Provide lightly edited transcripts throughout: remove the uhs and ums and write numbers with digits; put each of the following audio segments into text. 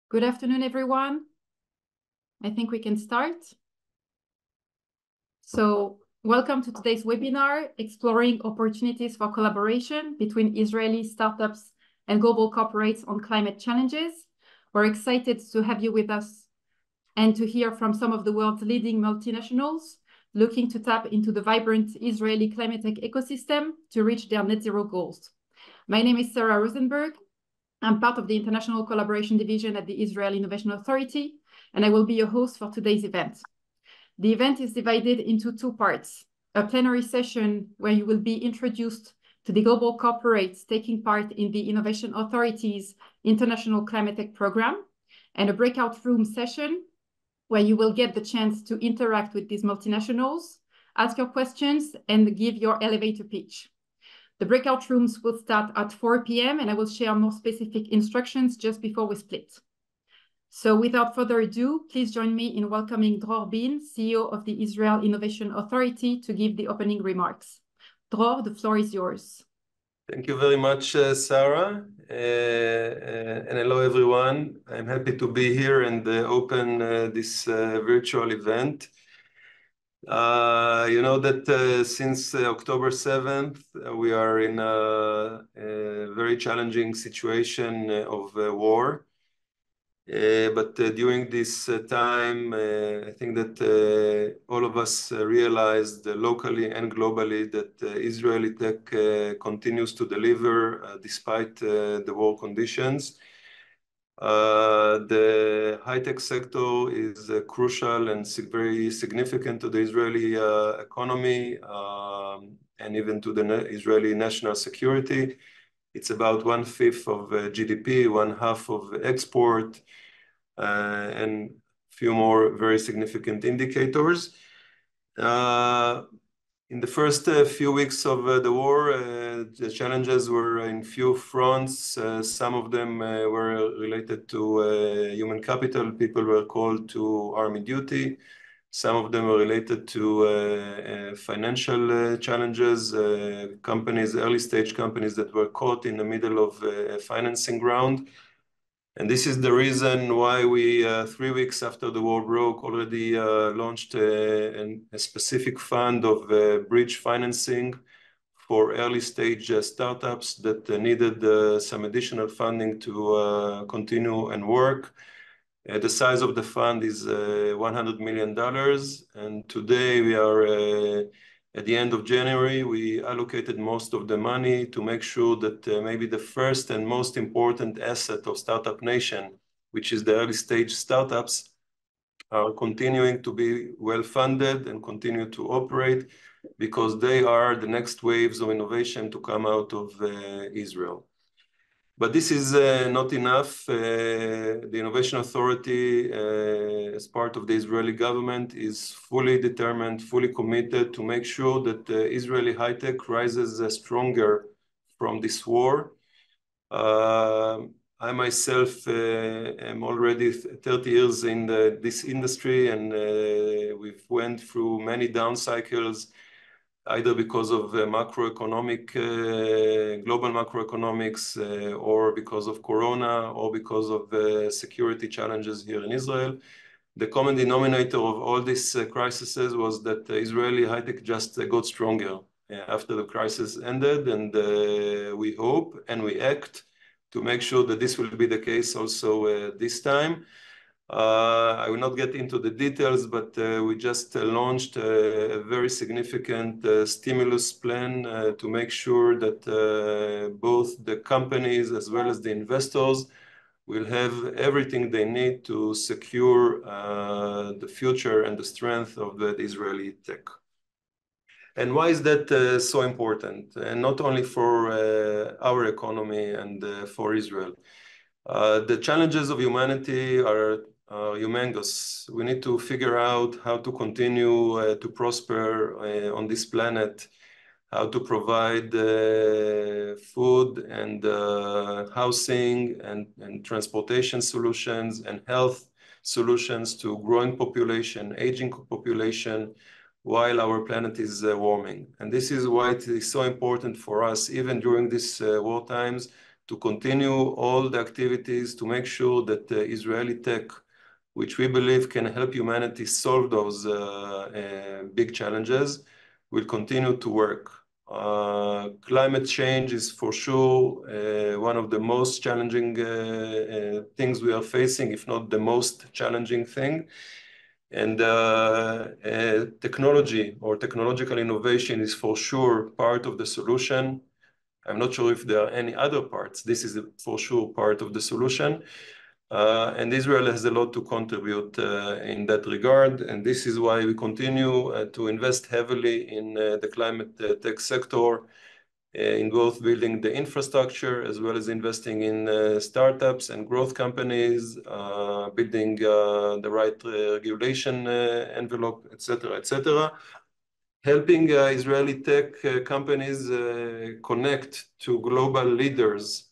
Good afternoon, everyone. I think we can start. So, welcome to today's webinar, Exploring Opportunities for Collaboration between Israeli Startups and Global Corporates on Climate Challenges. We're excited to have you with us and to hear from some of the world's leading multinationals looking to tap into the vibrant Israeli climate tech ecosystem to reach their net zero goals. My name is Sarah Rosenberg. I'm part of the International Collaboration Division at the Israel Innovation Authority, and I will be your host for today's event. The event is divided into two parts, a plenary session where you will be introduced to the global corporates taking part in the Innovation Authority's International Climate Tech Program, and a breakout room session where you will get the chance to interact with these multinationals, ask your questions, and give your elevator pitch. The breakout rooms will start at 4 p.m. and I will share more specific instructions just before we split. So without further ado, please join me in welcoming Dror Bin, CEO of the Israel Innovation Authority, to give the opening remarks. Dror, the floor is yours. Thank you very much, Sarah. And hello, everyone. I'm happy to be here and open this virtual event. You know that since October 7th, we are in a very challenging situation of war. But during this time, I think that all of us realized locally and globally that Israeli tech continues to deliver despite the war conditions. The high-tech sector is crucial and very significant to the Israeli economy and even to the Israeli national security. It's about 1/5 of GDP, 1/2 of export, and a few more very significant indicators. In the first few weeks of the war, the challenges were in few fronts. Some of them were related to human capital. People were called to army duty. Some of them were related to financial challenges, companies, early stage companies that were caught in the middle of a financing round. And this is the reason why we, 3 weeks after the war broke, already launched a specific fund of bridge financing for early stage startups that needed some additional funding to continue and work. The size of the fund is $100 million. And today we are at the end of January, we allocated most of the money to make sure that maybe the first and most important asset of Startup Nation, which is the early stage startups, are continuing to be well funded and continue to operate because they are the next waves of innovation to come out of Israel. But this is not enough. The Innovation Authority, as part of the Israeli government, is fully determined, fully committed to make sure that Israeli high-tech rises stronger from this war. I myself am already 30 years in this industry, and we've went through many down cycles, either because of global macroeconomics, or because of Corona, or because of security challenges here in Israel. The common denominator of all these crises was that Israeli high-tech just got stronger after the crisis ended, and we hope and we act to make sure that this will be the case also this time. I will not get into the details, but we just launched a very significant stimulus plan to make sure that both the companies as well as the investors will have everything they need to secure the future and the strength of the Israeli tech. And why is that so important? And not only for our economy and for Israel. The challenges of humanity are humongous. We need to figure out how to continue to prosper on this planet, how to provide food and housing and transportation solutions and health solutions to growing population, aging population, while our planet is warming. And this is why it is so important for us, even during these war times, to continue all the activities to make sure that Israeli tech, which we believe can help humanity solve those big challenges, will continue to work. Climate change is for sure one of the most challenging things we are facing, if not the most challenging thing. And technology or technological innovation is for sure part of the solution. I'm not sure if there are any other parts. This is for sure part of the solution. And Israel has a lot to contribute in that regard. And this is why we continue to invest heavily in the climate tech sector, in both building the infrastructure as well as investing in startups and growth companies, building the right regulation envelope, etc., helping Israeli tech companies connect to global leaders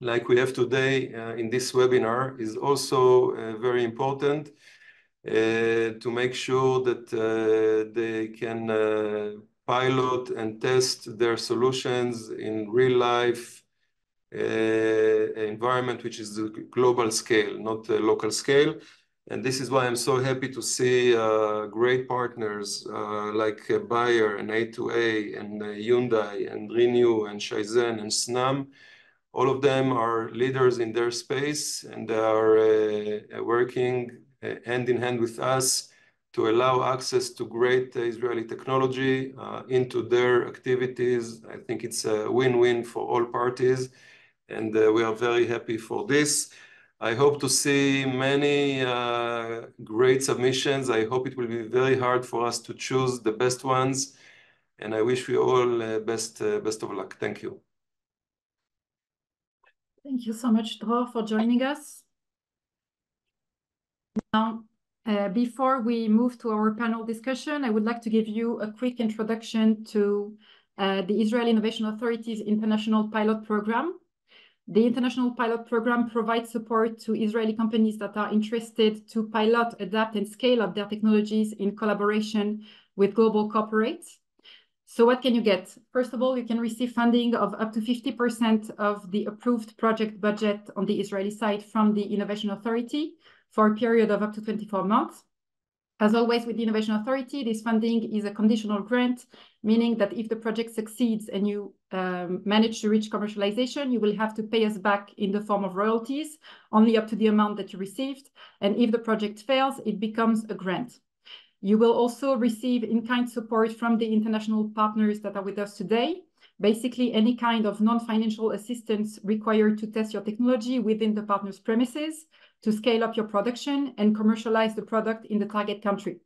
like we have today in this webinar is also very important to make sure that they can pilot and test their solutions in real life environment, which is the global scale, not the local scale. And this is why I'm so happy to see great partners like Bayer and A2A and Hyundai and Renew and Shizen and Snam. All of them are leaders in their space, and they are working hand in hand with us to allow access to great Israeli technology into their activities. I think it's a win-win for all parties, and we are very happy for this. I hope to see many great submissions. I hope it will be very hard for us to choose the best ones, and I wish you all best of luck. Thank you. Thank you so much, Dror, for joining us. Now, before we move to our panel discussion, I would like to give you a quick introduction to the Israel Innovation Authority's International Pilot Program. The International Pilot Program provides support to Israeli companies that are interested to pilot, adapt, and scale up their technologies in collaboration with global corporates. So what can you get? First of all, you can receive funding of up to 50% of the approved project budget on the Israeli side from the Innovation Authority for a period of up to 24 months. As always with the Innovation Authority, this funding is a conditional grant, meaning that if the project succeeds and you manage to reach commercialization, you will have to pay us back in the form of royalties, only up to the amount that you received. And if the project fails, it becomes a grant. You will also receive in-kind support from the international partners that are with us today. Basically, any kind of non-financial assistance required to test your technology within the partner's premises, to scale up your production and commercialize the product in the target country.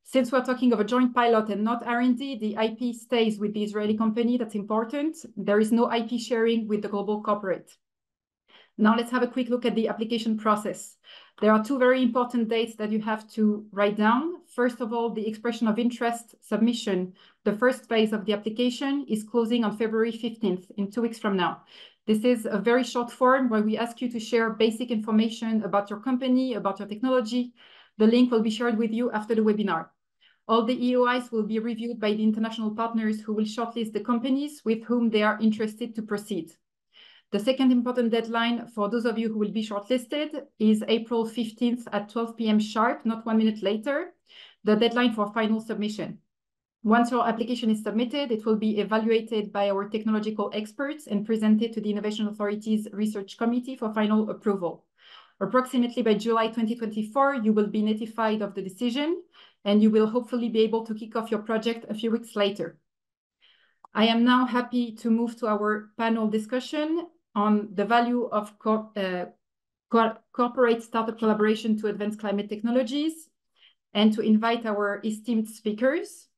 Since we're talking of a joint pilot and not R&D, the IP stays with the Israeli company. That's important. There is no IP sharing with the global corporate. Now let's have a quick look at the application process. There are two very important dates that you have to write down. First of all, the expression of interest submission. The first phase of the application is closing on February 15th, in 2 weeks from now. This is a very short form where we ask you to share basic information about your company, about your technology. The link will be shared with you after the webinar. All the EOIs will be reviewed by the international partners who will shortlist the companies with whom they are interested to proceed. The second important deadline for those of you who will be shortlisted is April 15th at 12 p.m. sharp, not 1 minute later, the deadline for final submission. Once your application is submitted, it will be evaluated by our technological experts and presented to the Innovation Authority's Research Committee for final approval. Approximately by July 2024, you will be notified of the decision, and you will hopefully be able to kick off your project a few weeks later. I am now happy to move to our panel discussion on the value of corporate startup collaboration to advance climate technologies, and to invite our esteemed speakers.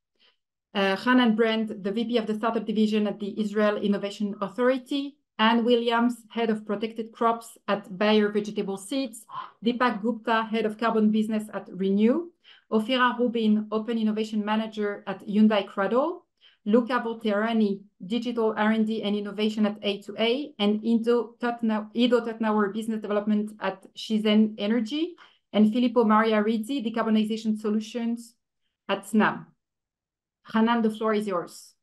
Hanan Brand, the VP of the Startup Division at the Israel Innovation Authority, Anne Williams, Head of Protected Crops at Bayer Vegetable Seeds, Deepak Gupta, Head of Carbon Business at Renew, Ofira Rubin, Open Innovation Manager at Hyundai CRADLE, Luca Volterani, Digital R&D and Innovation at A2A, and Ido Tatnauer, Business Development at Shizen Energy, and Filippo Maria Rizzi, Decarbonization Solutions at Snam. Hanan, the floor is yours.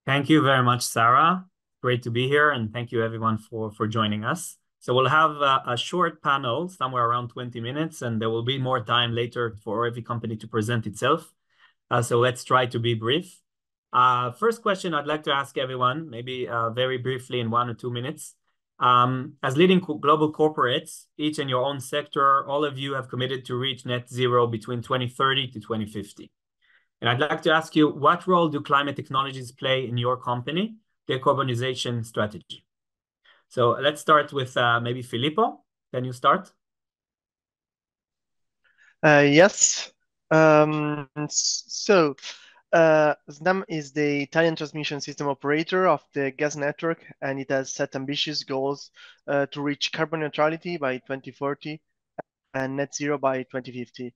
Thank you very much, Sarah. Great to be here, and thank you everyone for joining us. So we'll have a short panel, somewhere around 20 minutes, and there will be more time later for every company to present itself. So let's try to be brief. First question I'd like to ask everyone, maybe very briefly in 1 or 2 minutes. As leading global corporates, each in your own sector, all of you have committed to reach net zero between 2030 to 2050. And I'd like to ask you, what role do climate technologies play in your company decarbonization strategy? So let's start with maybe Filippo. Can you start? Yes. Snam is the Italian transmission system operator of the gas network, and it has set ambitious goals to reach carbon neutrality by 2040 and net zero by 2050.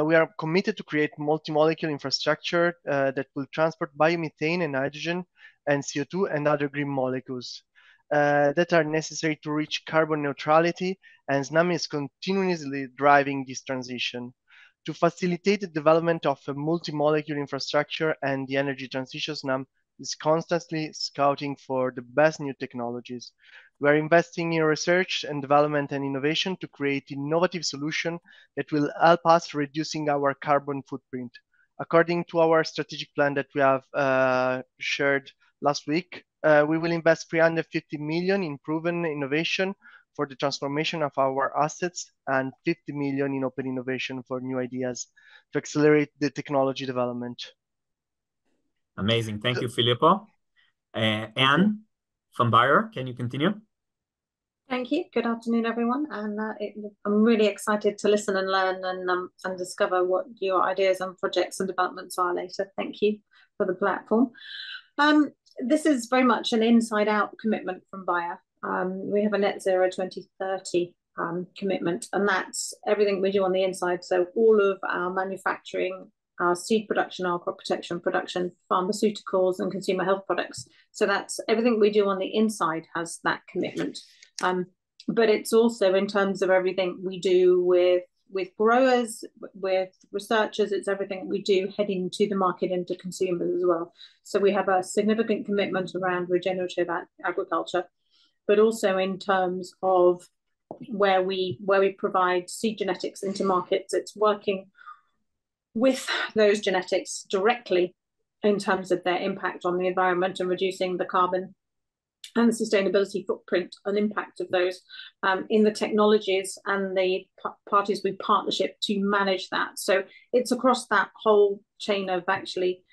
We are committed to create multi-molecule infrastructure that will transport biomethane and hydrogen and CO2 and other green molecules that are necessary to reach carbon neutrality, and Snam is continuously driving this transition. To facilitate the development of a multi-molecule infrastructure and the energy transition, Snam is constantly scouting for the best new technologies. We're investing in research and development and innovation to create innovative solutions that will help us reducing our carbon footprint. According to our strategic plan that we have shared last week, we will invest 350 million in proven innovation for the transformation of our assets and 50 million in open innovation for new ideas to accelerate the technology development. Amazing. Thank you, Filippo. Anne from Bayer, can you continue? Thank you. Good afternoon, everyone. And I'm really excited to listen and learn and discover what your ideas and projects and developments are later. Thank you for the platform. This is very much an inside-out commitment from Bayer. We have a net zero 2030 commitment, and that's everything we do on the inside. So all of our manufacturing, our seed production, our crop protection production, pharmaceuticals and consumer health products. So that's everything we do on the inside has that commitment. But it's also in terms of everything we do with growers, with researchers, it's everything we do heading to the market and to consumers as well. So we have a significant commitment around regenerative agriculture, but also in terms of where we provide seed genetics into markets. It's working with those genetics directly in terms of their impact on the environment and reducing the carbon and the sustainability footprint and impact of those in the technologies and the parties we partnership to manage that. So it's across that whole chain of actually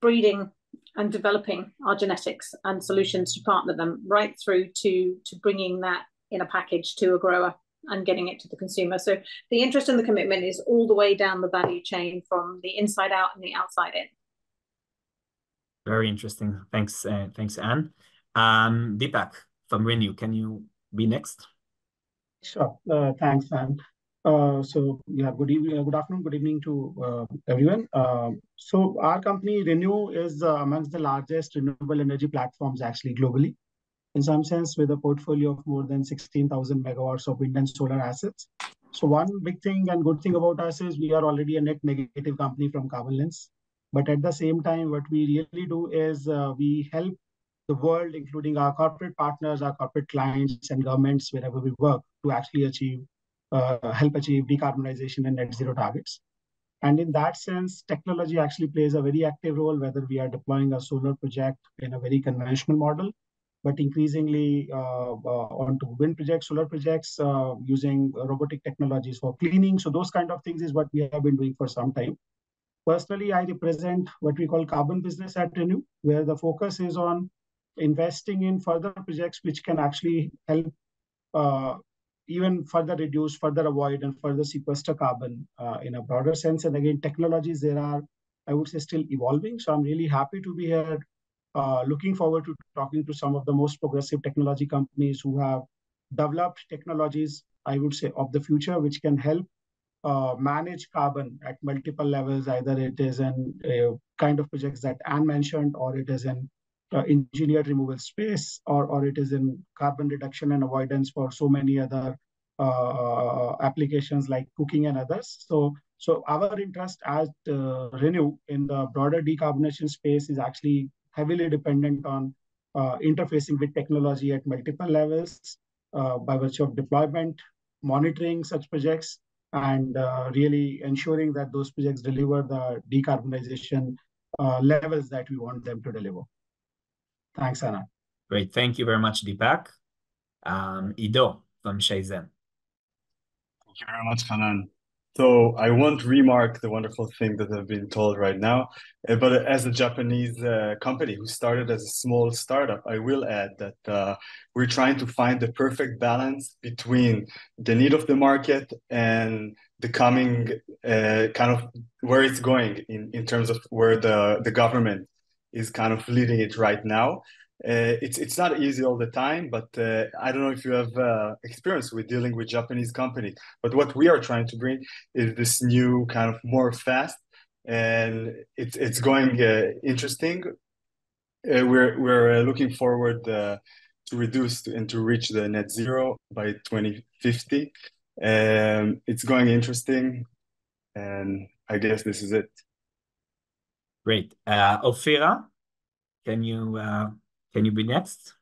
breeding and developing our genetics and solutions to partner them right through to bringing that in a package to a grower and getting it to the consumer. So the interest and the commitment is all the way down the value chain from the inside out and the outside in. Very interesting. Thanks, Anne. Deepak from Renew, can you be next? Sure. Thanks, Anne. So yeah, good afternoon, good evening to everyone. So our company Renew is amongst the largest renewable energy platforms actually globally, in some sense, with a portfolio of more than 16,000 megawatts of wind and solar assets. So one big thing and good thing about us is we are already a net negative company from carbon lens. But at the same time, what we really do is we help the world, including our corporate partners, our corporate clients and governments, wherever we work, to actually help achieve decarbonization and net zero targets. And in that sense, technology actually plays a very active role, whether we are deploying a solar project in a very conventional model, but increasingly onto wind projects, solar projects, using robotic technologies for cleaning. So those kind of things is what we have been doing for some time. Personally, I represent what we call carbon business at Renew, where the focus is on investing in further projects which can actually help even further reduce, further avoid, and further sequester carbon in a broader sense. And again, technologies there are, I would say, still evolving. So I'm really happy to be here, looking forward to talking to some of the most progressive technology companies who have developed technologies, I would say, of the future, which can help manage carbon at multiple levels. Either it is in kind of projects that Anne mentioned, or it is in engineered removal space, or it is in carbon reduction and avoidance for so many other applications like cooking and others. So our interest as Renew in the broader decarbonization space is actually heavily dependent on interfacing with technology at multiple levels by virtue of deployment, monitoring such projects, and really ensuring that those projects deliver the decarbonization levels that we want them to deliver. Thanks, Anna. Great. Thank you very much, Deepak. Ido from Shizen. Thank you very much, Hanan. So I won't remark the wonderful thing that have been told right now, but as a Japanese company who started as a small startup, I will add that we're trying to find the perfect balance between the need of the market and the coming kind of where it's going in terms of where the government is kind of leading it right now. It's not easy all the time, but I don't know if you have experience with dealing with Japanese companies. But what we are trying to bring is this new kind of more fast, and it's going interesting. We're looking forward to reduce and to reach the net zero by 2050. It's going interesting, and I guess this is it. Great. Ophira, can you be next?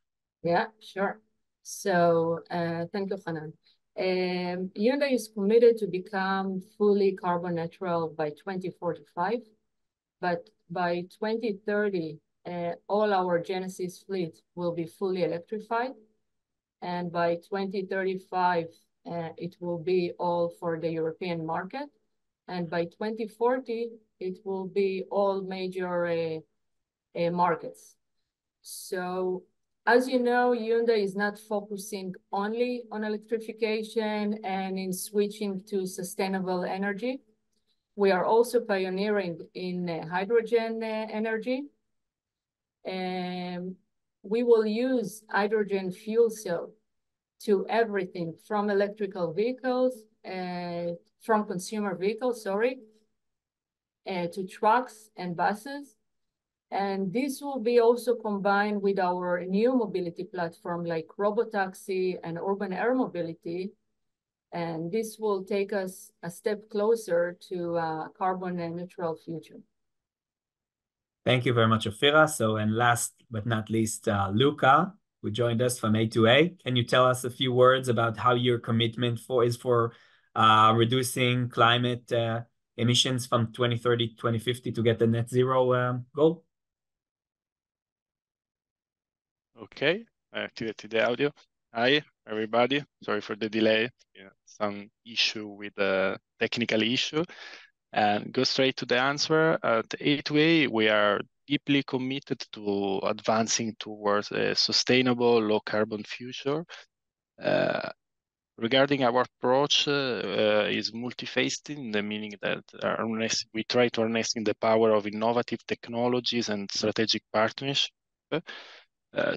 Yeah, sure. So thank you, Hanan. Hyundai is committed to become fully carbon neutral by 2045, but by 2030, all our Genesis fleet will be fully electrified, and by 2035, it will be all for the European market, and by 2040, it will be all major markets. So, as you know, Hyundai is not focusing only on electrification and in switching to sustainable energy. We are also pioneering in hydrogen energy. And we will use hydrogen fuel cell to everything from electrical vehicles, from consumer vehicles, to trucks and buses. And this will be also combined with our new mobility platform like robotaxi and urban air mobility. And this will take us a step closer to a carbon neutral future. Thank you very much, Ophira. So, and last but not least, Luca, who joined us from A2A. Can you tell us a few words about how your commitment is for reducing climate emissions from 2030 to 2050 to get the net zero goal? Okay, activate the audio. Hi, everybody. Sorry for the delay. Yeah, some issue with the technical issue. And go straight to the answer. At A2A, we are deeply committed to advancing towards a sustainable, low-carbon future. Regarding our approach, is multifaceted, the meaning that we try to harness the power of innovative technologies and strategic partnerships.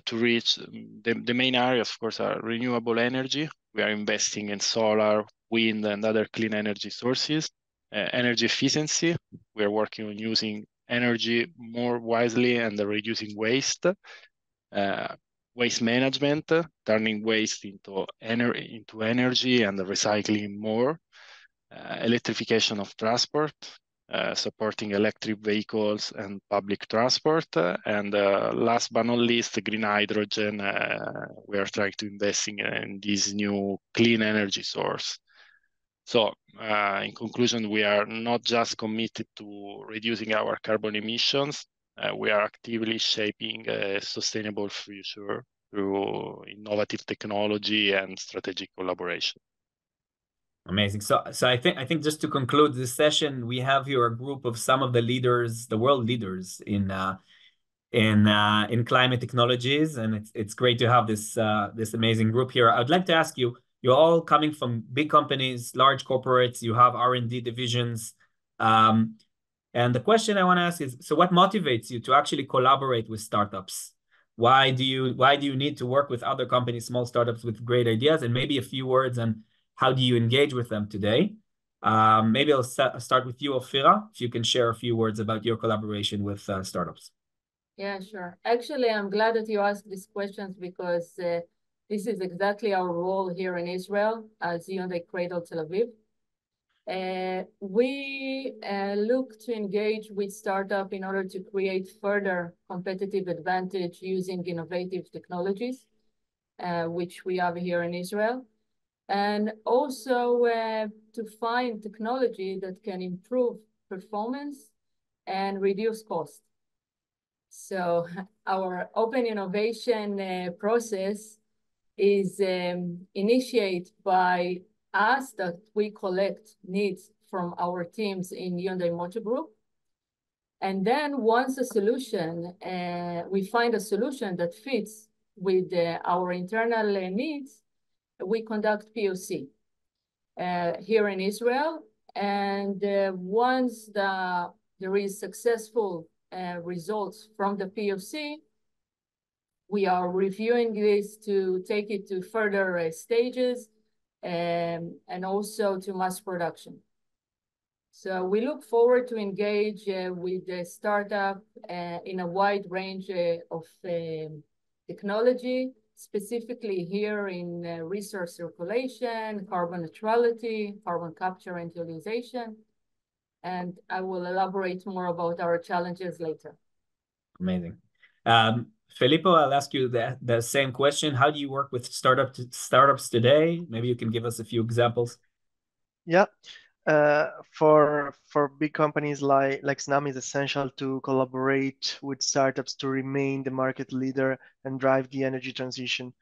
To reach the main areas, of course, are renewable energy. We are investing in solar, wind, and other clean energy sources. Energy efficiency. We are working on using energy more wisely and reducing waste. Waste management, turning waste into energy and recycling more. Electrification of transport. Supporting electric vehicles and public transport. And last but not least, green hydrogen. We are trying to invest in this new clean energy source. So in conclusion, we are not just committed to reducing our carbon emissions, we are actively shaping a sustainable future through innovative technology and strategic collaboration. Amazing. So I think just to conclude this session, we have here a group of some of the leaders, the world leaders in climate technologies, and it's great to have this amazing group here. I'd like to ask you, you're all coming from big companies, large corporates. You have R&D divisions, and the question I want to ask is: so what motivates you to actually collaborate with startups? Why do you need to work with other companies, small startups with great ideas, and maybe a few words on how do you engage with them today? Maybe I'll start with you, Ophira, if you can share a few words about your collaboration with startups. Yeah, sure. Actually, I'm glad that you asked these questions because this is exactly our role here in Israel as Hyundai CRADLE Tel Aviv. We look to engage with startup in order to create further competitive advantage using innovative technologies, which we have here in Israel, and also to find technology that can improve performance and reduce cost. So our open innovation process is initiated by us, that we collect needs from our teams in Hyundai Motor Group. And then once a solution, we find a solution that fits with our internal needs, we conduct POC here in Israel. And once there is successful results from the POC, we are reviewing this to take it to further stages and also to mass production. So we look forward to engage with the startup in a wide range of technology, specifically here in resource circulation, carbon neutrality, carbon capture and utilization. And I will elaborate more about our challenges later. Amazing. Filippo, I'll ask you the same question. How do you work with startups today? Maybe you can give us a few examples. Yeah. For big companies like Snam, it's essential to collaborate with startups to remain the market leader and drive the energy transition.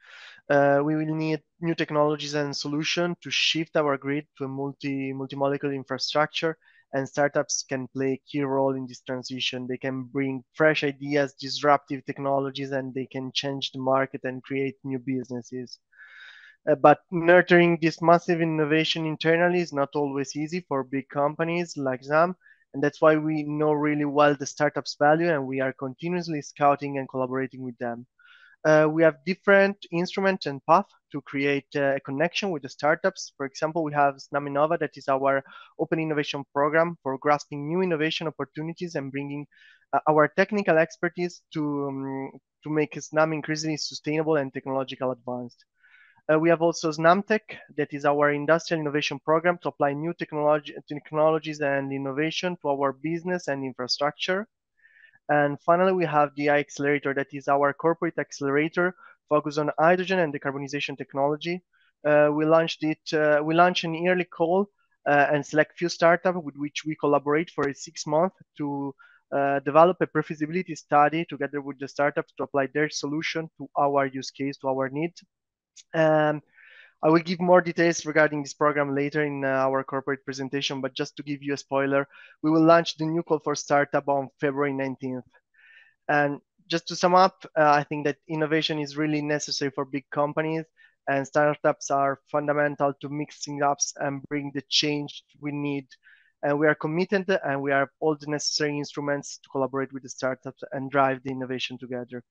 We will need new technologies and solutions to shift our grid to a multi-molecule infrastructure, and startups can play a key role in this transition. They can bring fresh ideas, disruptive technologies, and they can change the market and create new businesses. But nurturing this massive innovation internally is not always easy for big companies like Snam, and that's why we know really well the startups' value, and we are continuously scouting and collaborating with them. We have different instruments and paths to create a connection with the startups. For example, we have Snam Innova, that is our open innovation program for grasping new innovation opportunities and bringing our technical expertise to make Snam increasingly sustainable and technological advanced. We have also SnamTech, that is our industrial innovation program to apply new technologies and innovation to our business and infrastructure. And finally, we have the iAccelerator, that is our corporate accelerator focused on hydrogen and decarbonization technology. We launched an yearly call and select few startups with which we collaborate for 6 months to develop a pre-feasibility study together with the startups to apply their solution to our use case, to our needs. I will give more details regarding this program later in our corporate presentation, but just to give you a spoiler, we will launch the new call for startup on February 19th. And just to sum up, I think that innovation is really necessary for big companies, and startups are fundamental to mixing up and bring the change we need. And we are committed, and we have all the necessary instruments to collaborate with the startups and drive the innovation together.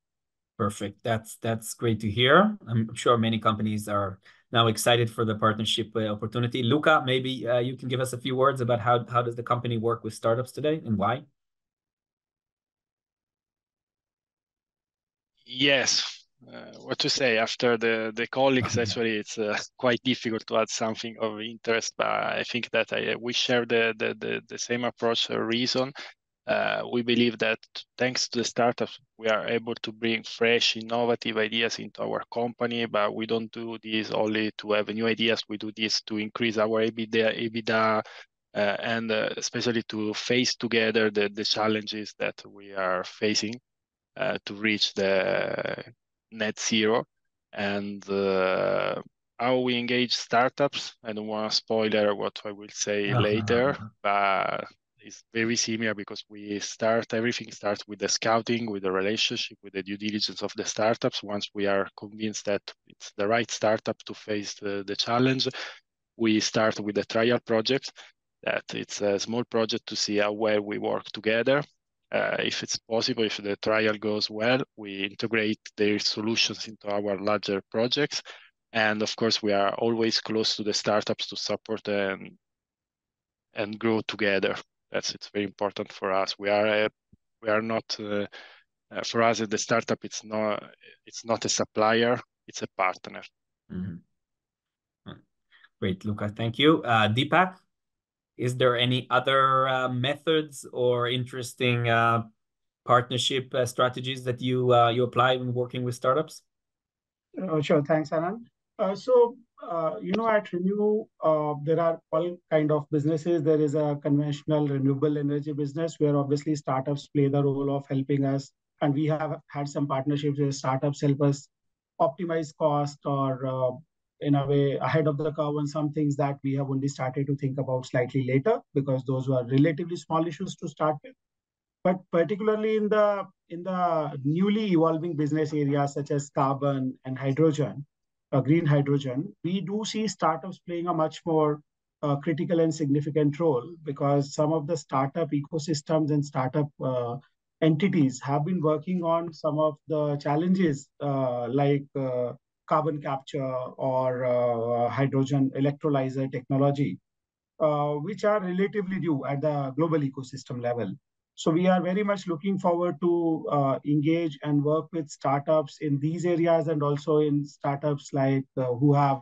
Perfect. That's great to hear. I'm sure many companies are now excited for the partnership opportunity. Luca, maybe you can give us a few words about how does the company work with startups today and why? Yes. What to say after the colleagues? Actually, it's quite difficult to add something of interest, but I think that we share the same approach or reason. We believe that thanks to the startups, we are able to bring fresh, innovative ideas into our company, but we don't do this only to have new ideas. We do this to increase our EBITDA and especially to face together the challenges that we are facing to reach the net zero. And how we engage startups, I don't want to spoiler what I will say later, but it's very similar because everything starts with the scouting, with the relationship, with the due diligence of the startups. Once we are convinced that it's the right startup to face the challenge, we start with the trial project, that it's a small project to see how well we work together. If it's possible, if the trial goes well, we integrate their solutions into our larger projects. And of course, we are always close to the startups to support them and grow together. It's very important for us. We are not for us the startup. It's not a supplier. It's a partner. Mm-hmm. Great, Luca. Thank you, Deepak. Is there any other methods or interesting partnership strategies that you apply when working with startups? Sure, thanks, Anand. At Renew, there are all kind of businesses. There is a conventional renewable energy business where obviously startups play the role of helping us. And we have had some partnerships where startups help us optimize cost or in a way ahead of the curve on some things that we have only started to think about slightly later because those were relatively small issues to start with. But particularly in the newly evolving business areas such as carbon and hydrogen, green hydrogen, we do see startups playing a much more critical and significant role because some of the startup ecosystems and startup entities have been working on some of the challenges like carbon capture or hydrogen electrolyzer technology, which are relatively new at the global ecosystem level. So we are very much looking forward to engage and work with startups in these areas and also in startups like who have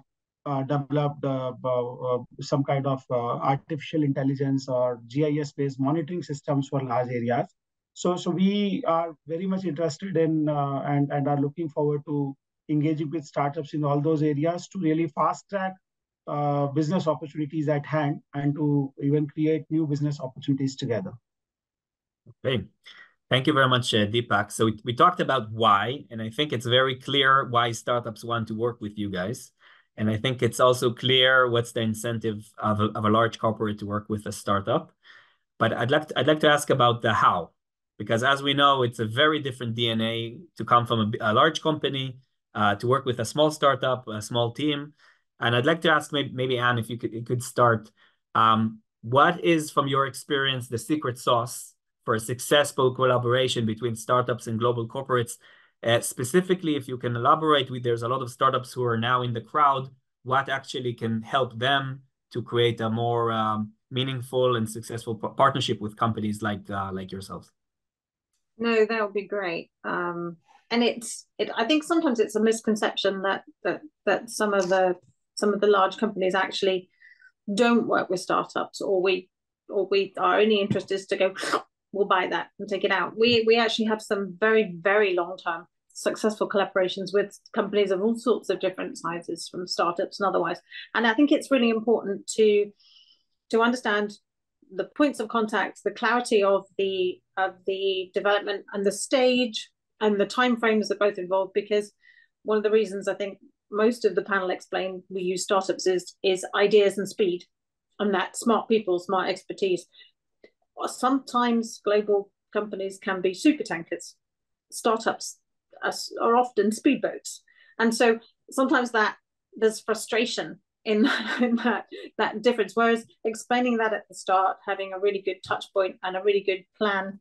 developed some kind of artificial intelligence or GIS-based monitoring systems for large areas. So we are very much interested in and are looking forward to engaging with startups in all those areas to really fast-track business opportunities at hand and to even create new business opportunities together. Okay. Thank you very much, Deepak. So we talked about why, and I think it's very clear why startups want to work with you guys. And I think it's also clear what's the incentive of a large corporate to work with a startup. But I'd like to ask about the how, because as we know, it's a very different DNA to come from a large company to work with a small startup, a small team. And I'd like to ask maybe Anne, if you could start, what is, from your experience, the secret sauce for a successful collaboration between startups and global corporates? Specifically, if you can elaborate there's a lot of startups who are now in the crowd, what actually can help them to create a more meaningful and successful partnership with companies like yourselves? No, that would be great. And I think sometimes it's a misconception that some of the large companies actually don't work with startups, or our only interest is to go, we'll buy that and take it out. We actually have some very, very long-term successful collaborations with companies of all sorts of different sizes, from startups and otherwise. And I think it's really important to understand the points of contact, the clarity of the development and the stage and the timeframes that both involved, because one of the reasons I think most of the panel explained we use startups is ideas and speed, and that smart people, smart expertise. Sometimes global companies can be super tankers. Startups are often speedboats, and so sometimes there's frustration in that difference. Whereas explaining that at the start, having a really good touch point and a really good plan,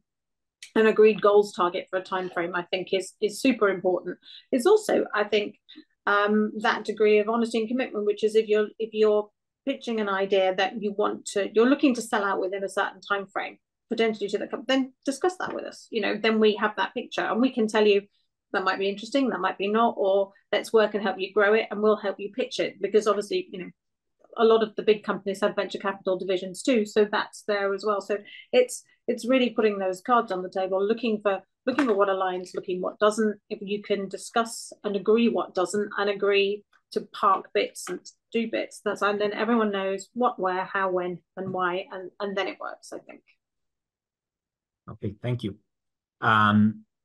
an agreed goals target for a time frame, I think is super important. It's also, I think, that degree of honesty and commitment, which is if you're pitching an idea that you're looking to sell out within a certain time frame, potentially to the company, then discuss that with us. Then we have that picture and we can tell you that might be interesting, that might be not, or let's work and help you grow it, and we'll help you pitch it, because obviously a lot of the big companies have venture capital divisions too, so that's there as well. So it's really putting those cards on the table, looking for what aligns, looking what doesn't. If you can discuss and agree what doesn't, and agree to park bits and do bits, and then everyone knows what, where, how, when, and why, and then it works, I think. Okay, thank you.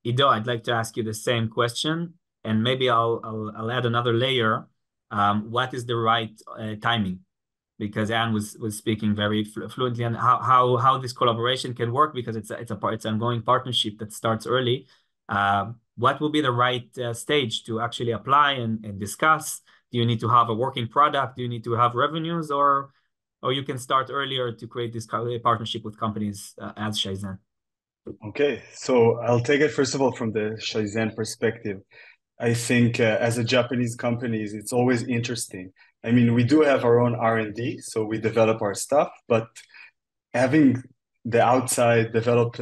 Ido, I'd like to ask you the same question, and maybe I'll add another layer. What is the right timing? Because Anne was speaking very fluently on how this collaboration can work, because it's an ongoing partnership that starts early. What will be the right stage to actually apply and discuss? Do you need to have a working product? Do you need to have revenues, or you can start earlier to create this partnership with companies as Shizen? Okay, so I'll take it first of all from the Shizen perspective. I think as a Japanese company, it's always interesting. I mean, we do have our own R&D, so we develop our stuff, but having the outside develop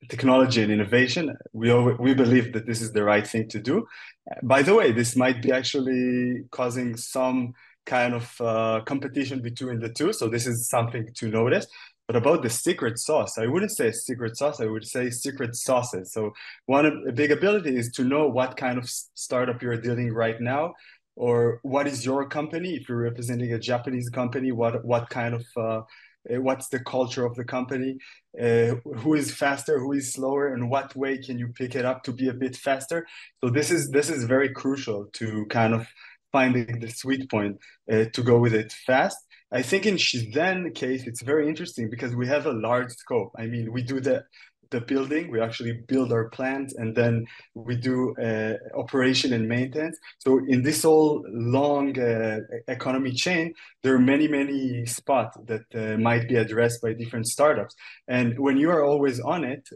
technology and innovation, we believe that this is the right thing to do. By the way, this might be actually causing some kind of competition between the two. So this is something to notice. But about the secret sauce, I wouldn't say secret sauce, I would say secret sauces. So a big ability is to know what kind of startup you're dealing right now, or what is your company. If you're representing a Japanese company, what kind of what's the culture of the company, who is faster, who is slower, and what way can you pick it up to be a bit faster. So this is very crucial to kind of finding the sweet point to go with it fast. I think in Shizen case, it's very interesting because we have a large scope. I mean, we do the building, we actually build our plant, and then we do operation and maintenance. So in this whole long economy chain, there are many spots that might be addressed by different startups. And when you are always on it,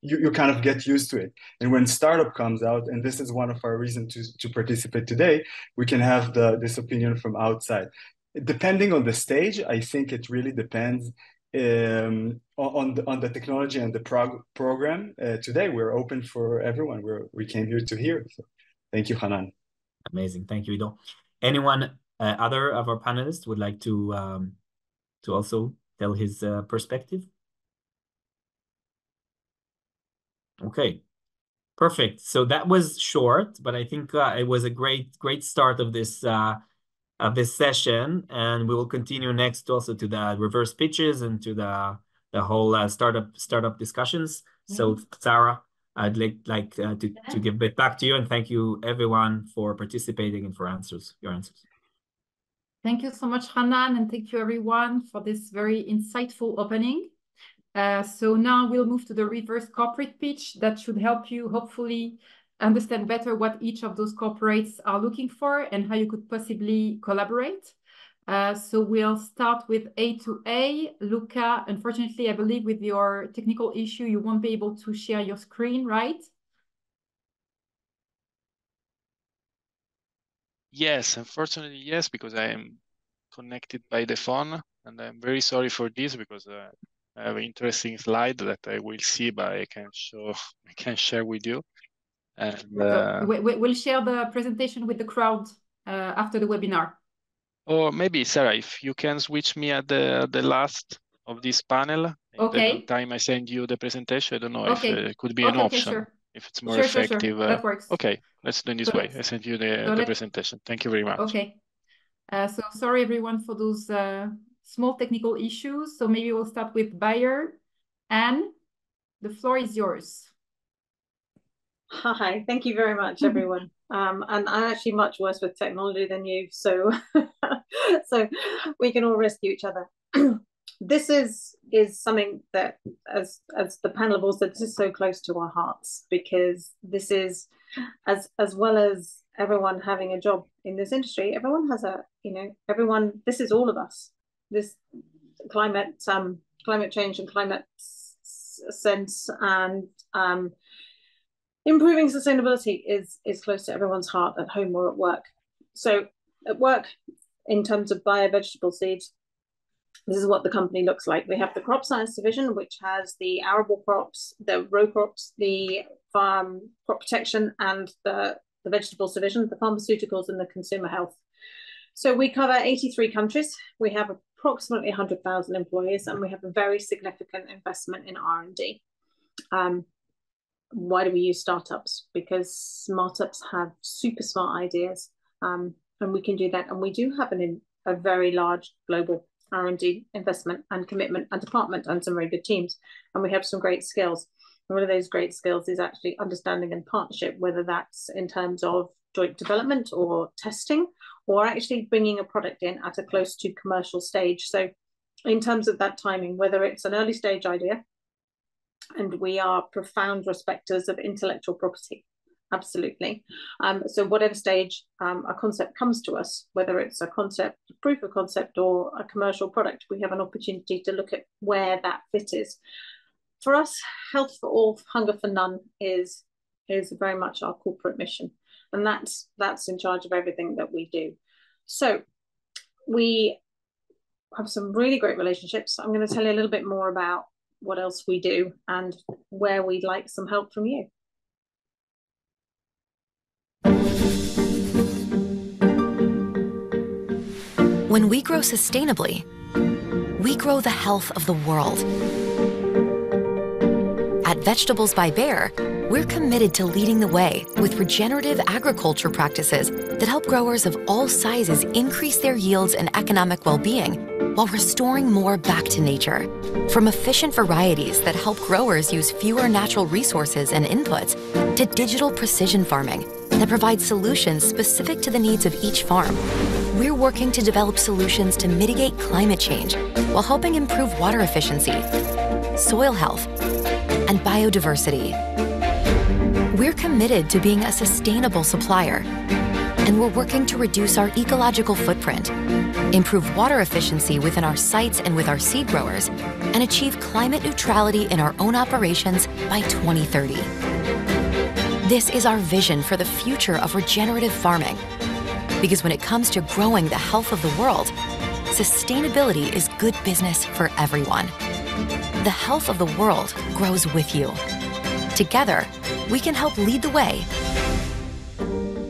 you kind of get used to it. And when startup comes out, and this is one of our reasons to participate today, we can have this opinion from outside. Depending on the stage, I think it really depends on the technology and the program. Today, we're open for everyone. We came here to hear. So thank you, Hanan. Amazing. Thank you, Ido. Anyone other of our panelists would like to also tell his perspective? Okay, perfect. So that was short, but I think it was a great start of this session, and we will continue next also to the reverse pitches and to the whole startup discussions. So Sarah, I'd like to give it back to you, and thank you everyone for participating and for your answers. Thank you so much, Hanan, and thank you everyone for this very insightful opening. So now we'll move to the reverse corporate pitch that should help you hopefully understand better what each of those corporates are looking for and how you could possibly collaborate. So we'll start with A to A. Luca, unfortunately, I believe with your technical issue, you won't be able to share your screen, right? Yes, unfortunately, yes, because I am connected by the phone, and I'm very sorry for this because I have an interesting slide that I will see, but I can share with you. And so we'll share the presentation with the crowd after the webinar. Or maybe Sarah, if you can switch me at the last of this panel. Okay. In the time I send you the presentation, I don't know if it could be an okay, option. Sure. If it's more effective. Sure. That works. Okay, let's do it this way. I send you the presentation. Thank you very much. Okay. So sorry everyone for those small technical issues. So maybe we'll start with Bayer. Anne, the floor is yours. Hi, thank you very much, everyone. And I'm actually much worse with technology than you, so so we can all rescue each other. This is something that, as the panel have all said, this is so close to our hearts, because this is, as well as everyone having a job in this industry, everyone has this is all of us. This climate change and climate sense and improving sustainability is close to everyone's heart, at home or at work. So at work, in terms of bio-vegetable seeds, this is what the company looks like. We have the crop science division, which has the arable crops, the row crops, the farm crop protection, and the vegetables division, the pharmaceuticals, and the consumer health. So we cover 83 countries. We have approximately 100,000 employees, and we have a very significant investment in R&D. Why do we use startups? Because startups have super smart ideas, and we can do that. And we do have a very large global R&D investment and commitment and department and some very good teams. And we have some great skills. And one of those great skills is actually understanding and partnership, whether that's in terms of joint development or testing, or actually bringing a product in at a close to commercial stage. So in terms of that timing, whether it's an early stage idea, and we are profound respecters of intellectual property, absolutely. So whatever stage a concept comes to us, whether it's a concept, proof of concept, or a commercial product, we have an opportunity to look at where that fit is. For us, health for all, hunger for none is very much our corporate mission, and that's in charge of everything that we do. So we have some really great relationships. I'm going to tell you a little bit more about what else we do and where we'd like some help from you. When we grow sustainably, we grow the health of the world. At Vegetables by Bear, we're committed to leading the way with regenerative agriculture practices that help growers of all sizes increase their yields and economic well-being while restoring more back to nature. From efficient varieties that help growers use fewer natural resources and inputs, to digital precision farming that provides solutions specific to the needs of each farm. We're working to develop solutions to mitigate climate change while helping improve water efficiency, soil health, and biodiversity. We're committed to being a sustainable supplier, and we're working to reduce our ecological footprint, improve water efficiency within our sites and with our seed growers, and achieve climate neutrality in our own operations by 2030. This is our vision for the future of regenerative farming, because when it comes to growing the health of the world, sustainability is good business for everyone. The health of the world grows with you. Together, we can help lead the way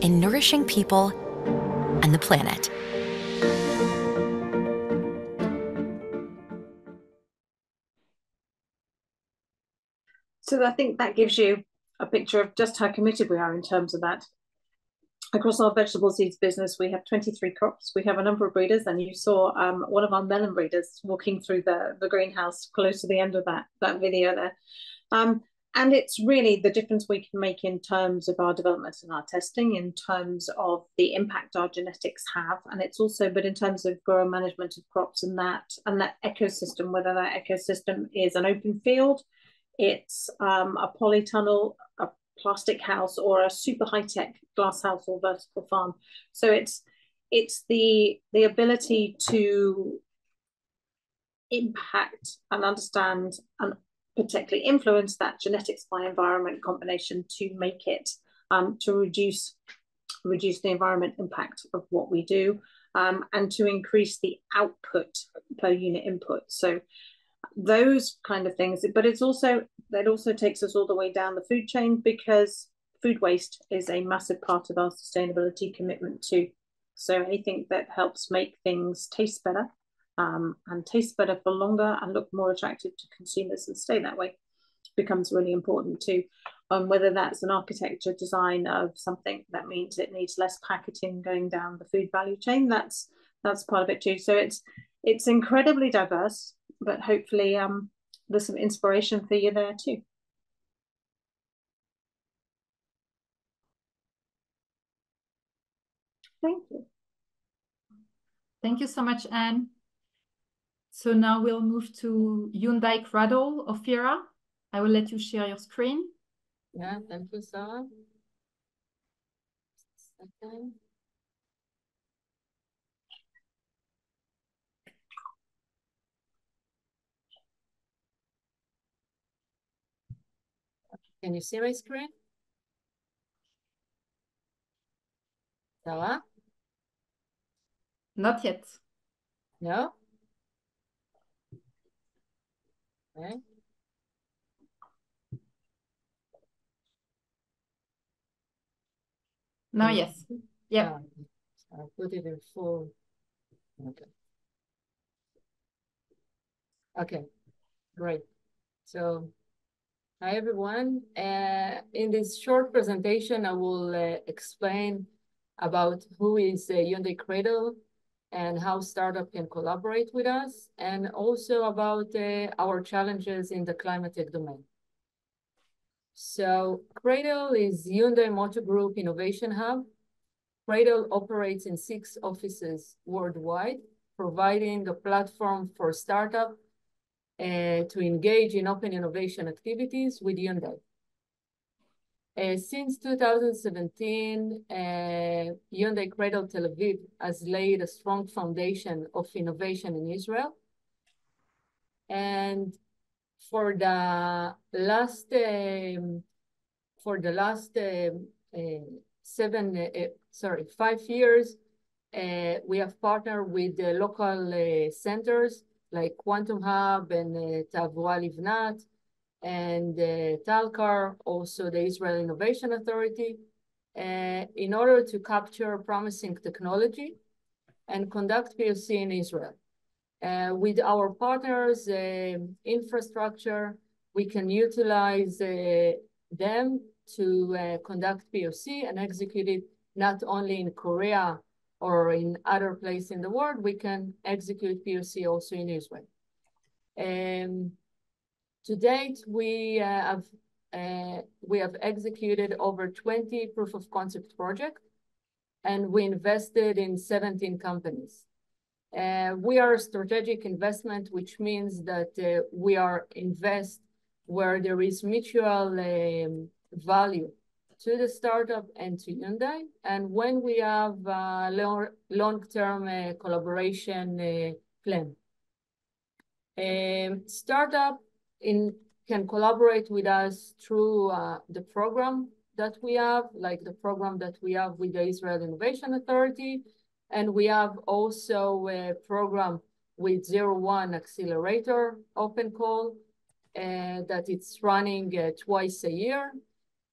in nourishing people and the planet. So I think that gives you a picture of just how committed we are in terms of that. Across our vegetable seeds business, we have 23 crops. We have a number of breeders, and you saw one of our melon breeders walking through the greenhouse close to the end of that video there. And it's really the difference we can make in terms of our development and our testing, in terms of the impact our genetics have, and it's also, but in terms of grower management of crops and that ecosystem, whether that ecosystem is an open field, it's a polytunnel, a plastic house, or a super high-tech glass house or vertical farm. So it's the ability to impact and understand and particularly influence that genetics by environment combination to make it to reduce the environment impact of what we do, and to increase the output per unit input. So those kind of things, but that also takes us all the way down the food chain, because food waste is a massive part of our sustainability commitment too. So anything that helps make things taste better, and taste better for longer and look more attractive to consumers and stay that way, becomes really important too. Whether that's an architecture design of something, that means it needs less packaging going down the food value chain, that's part of it too. So it's incredibly diverse, but hopefully there's some inspiration for you there too. Thank you. Thank you so much, Anne. So now we'll move to Hyundai CRADLE. Ophira, I will let you share your screen. Yeah, thank you, Sarah. Second. Can you see my screen? Sarah? Not yet. No? Okay. Now, yes. Yeah. I'll put it in full. Okay. Okay, great. So, hi everyone. In this short presentation, I will explain about who is Hyundai CRADLE and how startup can collaborate with us, and also about our challenges in the climate tech domain. So CRADLE is Hyundai Motor Group Innovation Hub. CRADLE operates in 6 offices worldwide, providing a platform for startup to engage in open innovation activities with Hyundai. Since 2017, Hyundai CRADLE Tel Aviv has laid a strong foundation of innovation in Israel. And for the last 5 years, we have partnered with the local centers like Quantum Hub and Tavua Livnat and Talcar, also the Israel Innovation Authority, in order to capture promising technology and conduct POC in Israel. With our partners' infrastructure, we can utilize them to conduct POC and execute it not only in Korea or in other places in the world. We can execute POC also in Israel. To date, we have executed over 20 proof of concept projects, and we invested in 17 companies. We are a strategic investment, which means that we are invest where there is mutual value to the startup and to Hyundai, and when we have a long-term collaboration plan. Startup can collaborate with us through the program that we have, like the program that we have with the Israel Innovation Authority, and we have also a program with 01 Accelerator Open Call that it's running twice a year.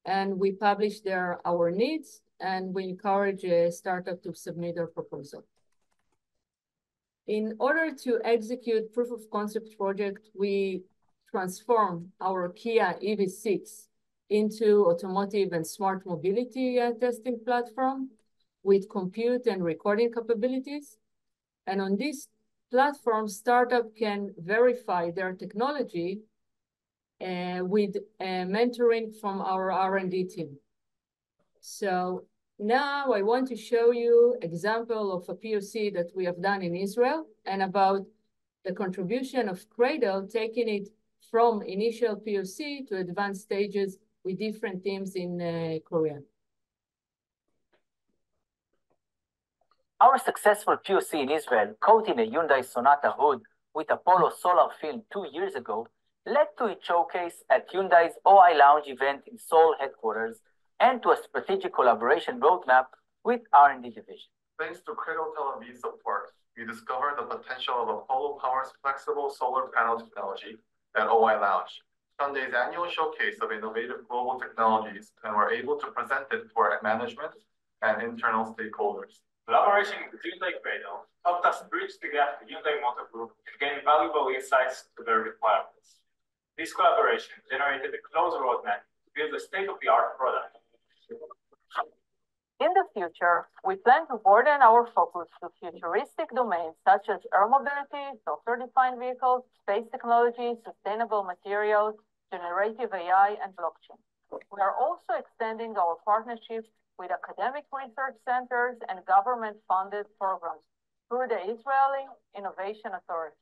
And we publish there our needs, and we encourage a startup to submit their proposal. In order to execute proof of concept project, we transform our Kia EV6 into automotive and smart mobility testing platform with compute and recording capabilities. And on this platform, startup can verify their technology with mentoring from our R&D team. So now I want to show you an example of a POC that we have done in Israel and about the contribution of CRADLE, taking it from initial POC to advanced stages with different teams in Korea. Our successful POC in Israel, coating a Hyundai Sonata hood with Apollo solar film 2 years ago, led to its showcase at Hyundai's OI Lounge event in Seoul headquarters and to a strategic collaboration roadmap with R&D division. Thanks to CRADLE Tel Aviv's support, we discovered the potential of Apollo Power's flexible solar panel technology at OI Lounge, Hyundai's annual showcase of innovative global technologies, and were able to present it to our management and internal stakeholders. Collaboration with Hyundai CRADLE helped us bridge the gap to Hyundai Motor Group and gain valuable insights to their requirements. This collaboration generated a close roadmap to build a state-of-the-art product. In the future, we plan to broaden our focus to futuristic domains such as air mobility, software-defined vehicles, space technology, sustainable materials, generative AI, and blockchain. We are also extending our partnerships with academic research centers and government-funded programs through the Israeli Innovation Authority.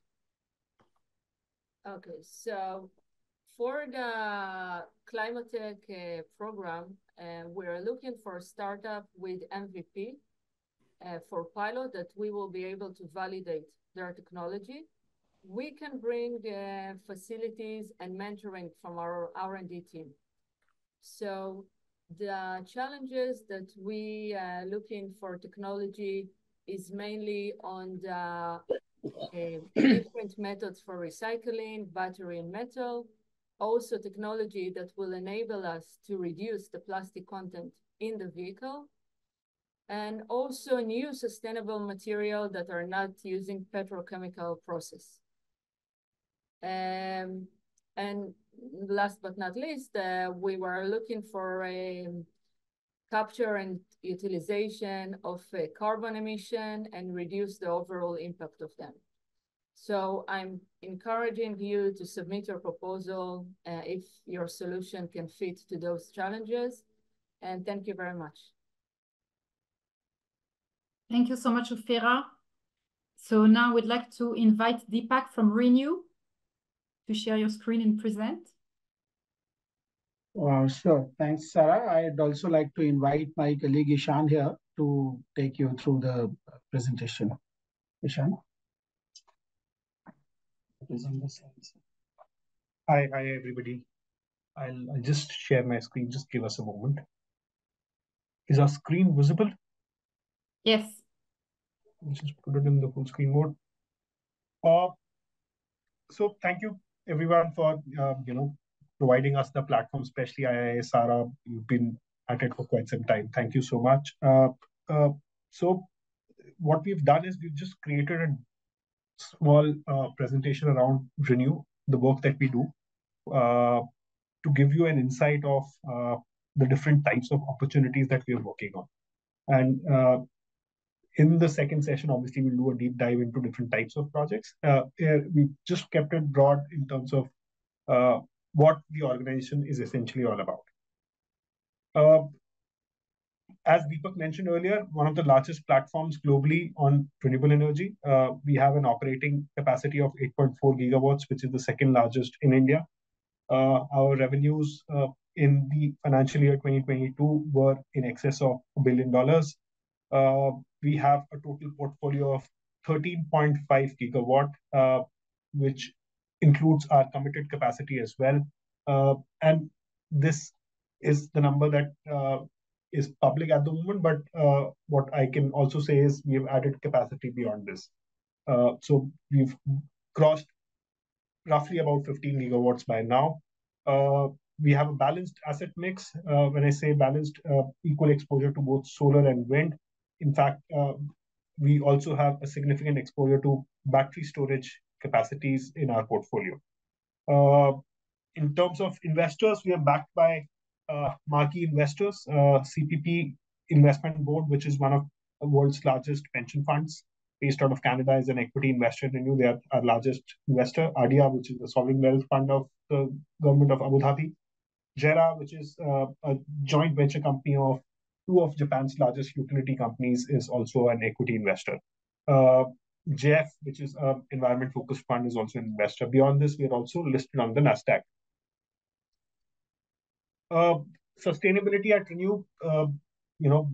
Okay, so for the Climate Tech program, we're looking for a startup with MVP for pilot that we will be able to validate their technology. We can bring facilities and mentoring from our R&D team. So the challenges that we are looking for technology is mainly on the different methods for recycling, battery and metal, also technology that will enable us to reduce the plastic content in the vehicle, and also new sustainable material that are not using petrochemical process. And last but not least, we were looking for a capture and utilization of carbon emission and reduce the overall impact of them. So I'm encouraging you to submit your proposal if your solution can fit to those challenges. And thank you very much. Thank you so much, Ofira. So now we'd like to invite Deepak from Renew to share your screen and present. Sure. Thanks, Sarah. I'd also like to invite my colleague Ishan here to take you through the presentation. Ishan. Hi, everybody. I'll just share my screen. Just give us a moment. Is our screen visible? Yes. Let's just put it in the full screen mode. So thank you everyone for providing us the platform, especially Sarah. You've been at it for quite some time. Thank you so much. So what we've done is we've just created a small presentation around Renew, the work that we do, to give you an insight of the different types of opportunities that we are working on. And in the second session, obviously, we'll do a deep dive into different types of projects. We just kept it broad in terms of what the organization is essentially all about. As Deepak mentioned earlier, one of the largest platforms globally on renewable energy. We have an operating capacity of 8.4 gigawatts, which is the second largest in India. Our revenues in the financial year 2022 were in excess of $1 billion. We have a total portfolio of 13.5 gigawatt, which includes our committed capacity as well. And this is the number that is public at the moment, but what I can also say is we have added capacity beyond this. So we've crossed roughly about 15 gigawatts by now. We have a balanced asset mix. When I say balanced, equal exposure to both solar and wind. In fact, we also have a significant exposure to battery storage capacities in our portfolio. In terms of investors, we are backed by marquee investors, CPP Investment Board, which is one of the world's largest pension funds based out of Canada, is an equity investor in Renew. They are our largest investor. ADIA, which is the sovereign wealth fund of the government of Abu Dhabi. JERA, which is a joint venture company of two of Japan's largest utility companies, is also an equity investor. JF, which is an environment-focused fund, is also an investor. Beyond this, we are also listed on the NASDAQ. Sustainability at Renew,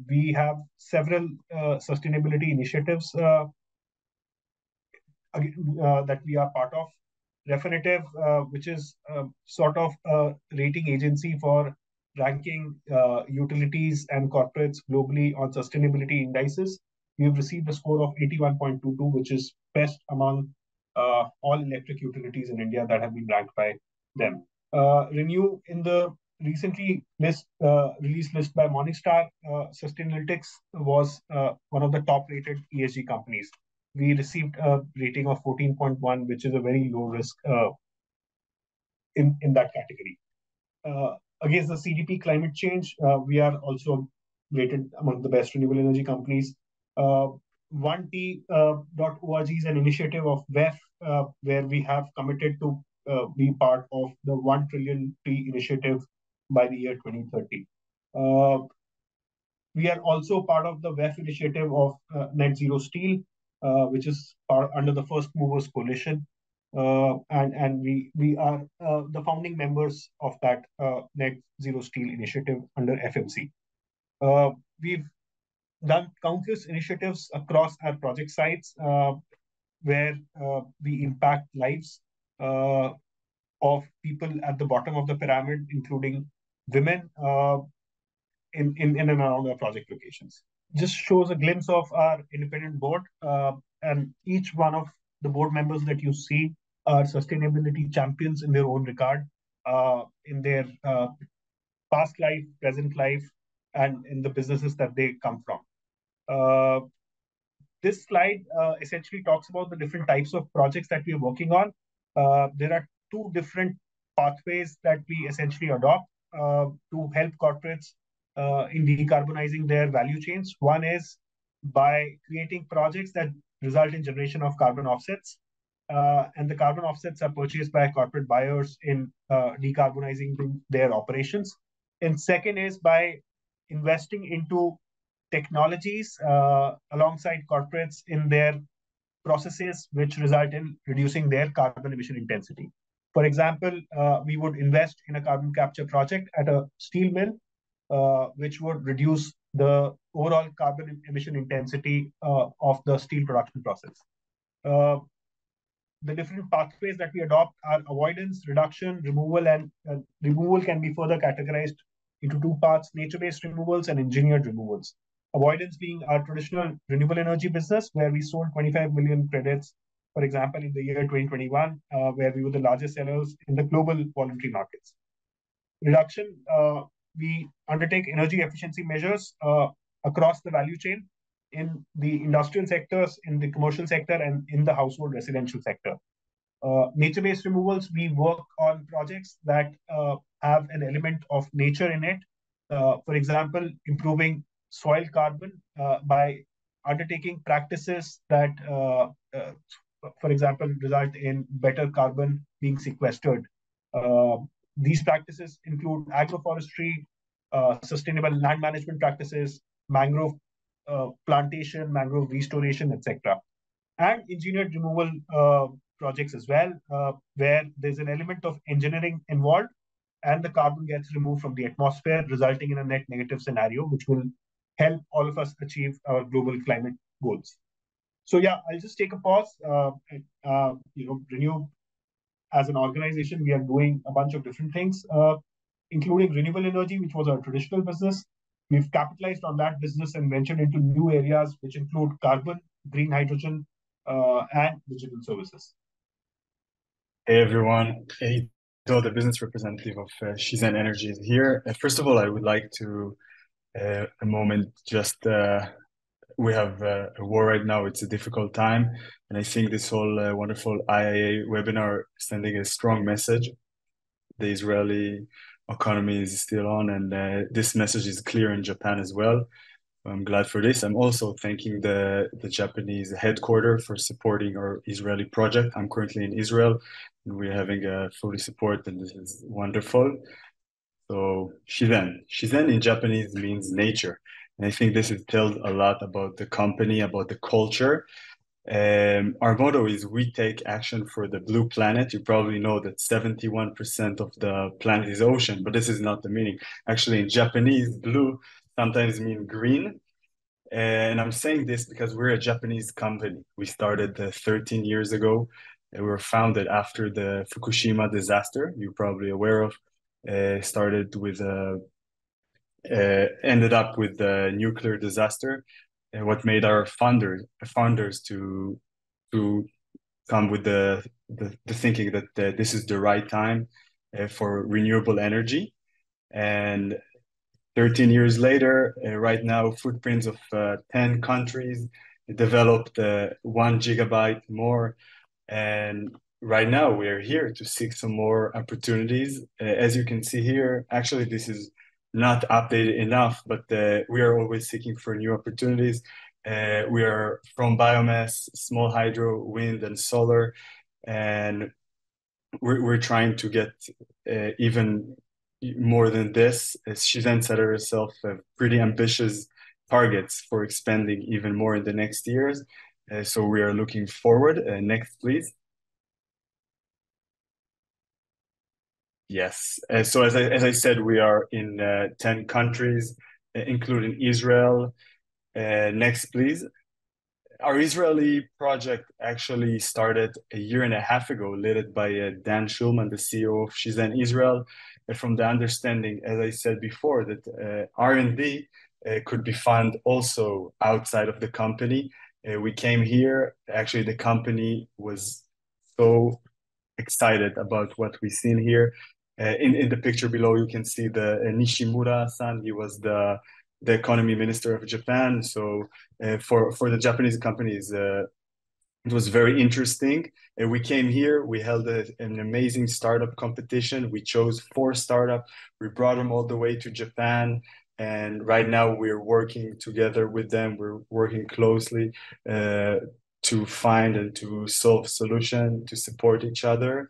we have several sustainability initiatives that we are part of. Refinitiv, which is sort of a rating agency for ranking utilities and corporates globally on sustainability indices. We have received a score of 81.22, which is best among all electric utilities in India that have been ranked by them. Renew, in the recently released list by Morningstar, Sustainalytics was one of the top-rated ESG companies. We received a rating of 14.1, which is a very low risk in that category. Against the CDP climate change, we are also rated among the best renewable energy companies. 1T.org is an initiative of WEF, where we have committed to be part of the 1 trillion tree initiative by the year 2030. We are also part of the WEF initiative of Net Zero Steel, which is under the First Movers Coalition. And we are the founding members of that Net Zero Steel initiative under FMC. We've done countless initiatives across our project sites where we impact lives of people at the bottom of the pyramid, including women in and around our project locations. Just shows a glimpse of our independent board, and each one of the board members that you see are sustainability champions in their own regard, in their past life, present life, and in the businesses that they come from. This slide essentially talks about the different types of projects that we are working on. There are two different pathways that we essentially adopt to help corporates in decarbonizing their value chains. One is by creating projects that result in generation of carbon offsets. And the carbon offsets are purchased by corporate buyers in decarbonizing their operations. And second is by investing into technologies alongside corporates in their processes, which result in reducing their carbon emission intensity. For example, we would invest in a carbon capture project at a steel mill, which would reduce the overall carbon emission intensity of the steel production process. The different pathways that we adopt are avoidance, reduction, removal, and removal can be further categorized into two parts: nature-based removals and engineered removals. Avoidance being our traditional renewable energy business, where we sold 25 million credits, for example, in the year 2021, where we were the largest sellers in the global voluntary markets. Reduction, we undertake energy efficiency measures across the value chain, in the industrial sectors, in the commercial sector, and in the household residential sector. Nature-based removals, we work on projects that have an element of nature in it. For example, improving soil carbon by undertaking practices that, for example, result in better carbon being sequestered. These practices include agroforestry, sustainable land management practices, mangrove plantation, mangrove restoration, etc. And engineered removal projects as well, where there's an element of engineering involved and the carbon gets removed from the atmosphere, resulting in a net negative scenario, which will help all of us achieve our global climate goals. So yeah, I'll just take a pause. Renew as an organization, we are doing a bunch of different things, including renewable energy, which was our traditional business. We've capitalized on that business and ventured into new areas, which include carbon, green hydrogen, and digital services. Hey everyone, the business representative of Shizen Energy is here. First of all, I would like to, a moment, just we have a war right now. It's a difficult time. And I think this whole wonderful IIA webinar is sending a strong message. The Israeli economy is still on, and this message is clear in Japan as well. I'm glad for this. I'm also thanking the Japanese headquarters for supporting our Israeli project. I'm currently in Israel, and we're having a fully support, and this is wonderful. So Shizen in Japanese means nature. And I think this tells a lot about the company, about the culture. Our motto is we take action for the blue planet. You probably know that 71% of the planet is ocean, but this is not the meaning. Actually, in Japanese, blue sometimes means green. And I'm saying this because we're a Japanese company. We started 13 years ago. We were founded after the Fukushima disaster, you're probably aware of. Started with ended up with the nuclear disaster. What made our founders to come with the thinking that this is the right time for renewable energy. And 13 years later, right now, footprints of 10 countries developed 1 gigabyte more. And right now, we're here to seek some more opportunities. As you can see here, actually, this is not updated enough, but we are always seeking for new opportunities. We are from biomass, small hydro, wind, and solar, and we're trying to get even more than this. As Shizen said herself, pretty ambitious targets for expanding even more in the next years. So we are looking forward. Next, please. Yes. So as I said, we are in 10 countries, including Israel. Next, please. Our Israeli project actually started a year and a half ago, led by Dan Schulman, the CEO of Shizen Israel. From the understanding, as I said before, that R&D could be funded also outside of the company. We came here. Actually, the company was so excited about what we've seen here. In the picture below, you can see the Nishimura-san. He was the economy minister of Japan. So for the Japanese companies, it was very interesting. We came here, we held an amazing startup competition. We chose 4 startups. We brought them all the way to Japan. And right now we're working together with them. We're working closely to find and to solve solutions, to support each other.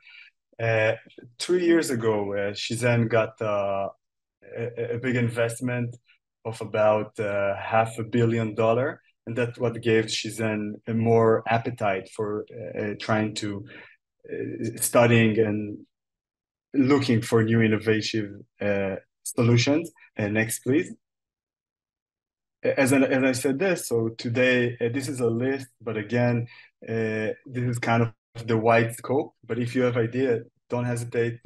2 years ago, Shizen got a big investment of about $500 million. And that's what gave Shizen a more appetite for trying to studying and looking for new innovative solutions. Next, please. As I said this, so today, this is a list, but again, this is kind of the wide scope. But if you have idea, don't hesitate.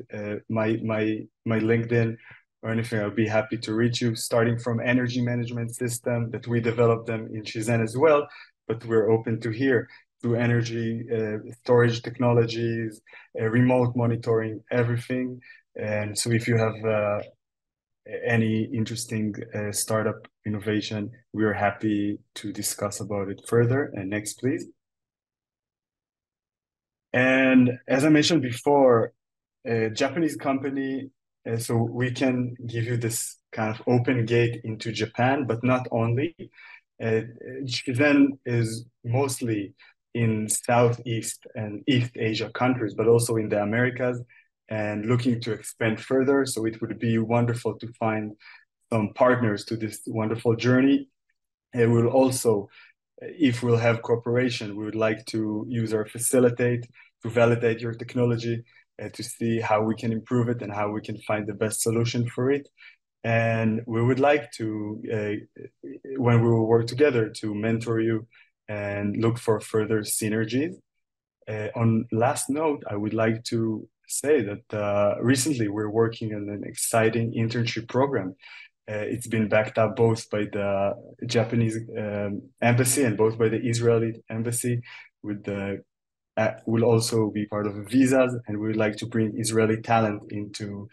My LinkedIn or anything, I'll be happy to reach you, starting from energy management system that we developed them in Shizen as well, but we're open to hear, to energy storage technologies, remote monitoring, everything. And so if you have any interesting startup innovation. We are happy to discuss about it further. And next, please. And as I mentioned before, a Japanese company, so we can give you this kind of open gate into Japan, but not only. Shizen is mostly in Southeast and East Asia countries, but also in the Americas, and looking to expand further. So it would be wonderful to find some partners to this wonderful journey. And we'll also, if we'll have cooperation, we would like to use our facilitate to validate your technology, to see how we can improve it and how we can find the best solution for it. And we would like to, when we will work together, to mentor you and look for further synergies. On last note, I would like to say that recently we're working on an exciting internship program. It's been backed up both by the Japanese embassy and both by the Israeli embassy. Will also be part of visas, and we would like to bring Israeli talent into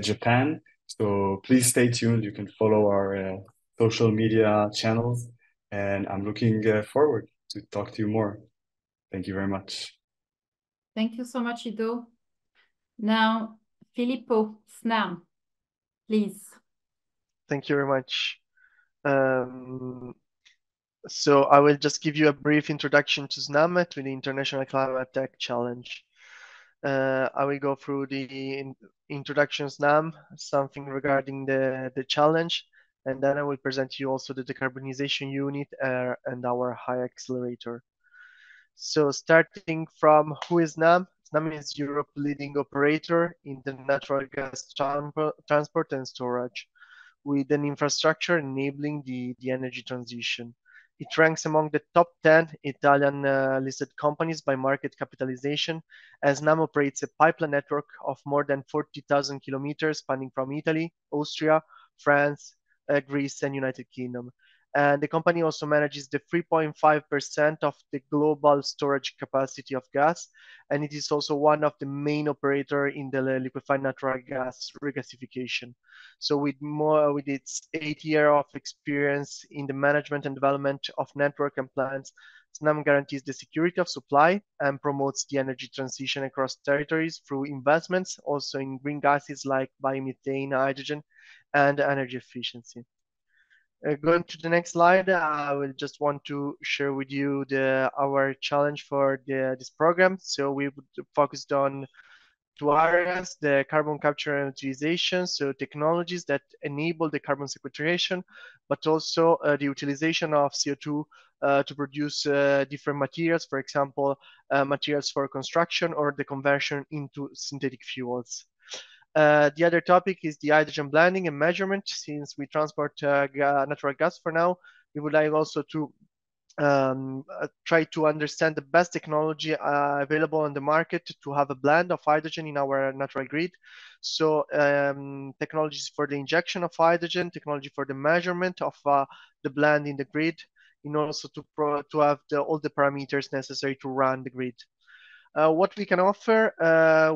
Japan. So please stay tuned. You can follow our social media channels, and I'm looking forward to talk to you more. Thank you very much. Thank you so much, Ido. Now, Filippo, Snam, please. Thank you very much. So I will just give you a brief introduction to Snam, to the International Climate Tech Challenge. I will go through the introduction of Snam, something regarding the challenge, and then I will present you also the decarbonization unit and our high accelerator. So starting from who is Snam? Snam is Europe's leading operator in the natural gas transport and storage, with an infrastructure enabling the energy transition. It ranks among the top 10 Italian listed companies by market capitalization, as Snam operates a pipeline network of more than 40,000 kilometers spanning from Italy, Austria, France, Greece, and United Kingdom. And the company also manages the 3.5% of the global storage capacity of gas, and it is also one of the main operators in the liquefied natural gas regasification. So with its 8 years of experience in the management and development of network and plants, Snam guarantees the security of supply and promotes the energy transition across territories through investments also in green gases like biomethane, hydrogen, and energy efficiency. Going to the next slide, I will just want to share with you our challenge for this program. So we focused on 2 areas: the carbon capture and utilization, so technologies that enable the carbon sequestration, but also the utilization of CO2 to produce different materials, for example, materials for construction or the conversion into synthetic fuels. The other topic is the hydrogen blending and measurement. Since we transport natural gas for now, we would like also to try to understand the best technology available on the market to have a blend of hydrogen in our natural grid. So technologies for the injection of hydrogen, technology for the measurement of the blend in the grid, and also to have all the parameters necessary to run the grid. What we can offer,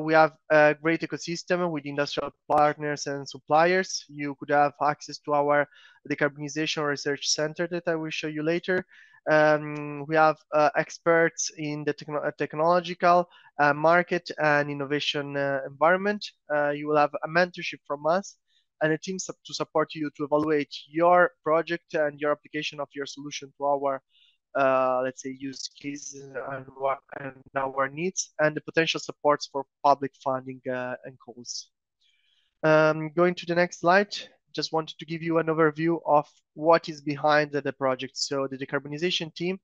we have a great ecosystem with industrial partners and suppliers. You could have access to our decarbonization research center that I will show you later. We have experts in the technological market and innovation environment. You will have a mentorship from us and a team to support you to evaluate your project and your application of your solution to our let's say use cases and our needs, and the potential supports for public funding and calls. Going to the next slide, just wanted to give you an overview of what is behind the project. So the decarbonization team,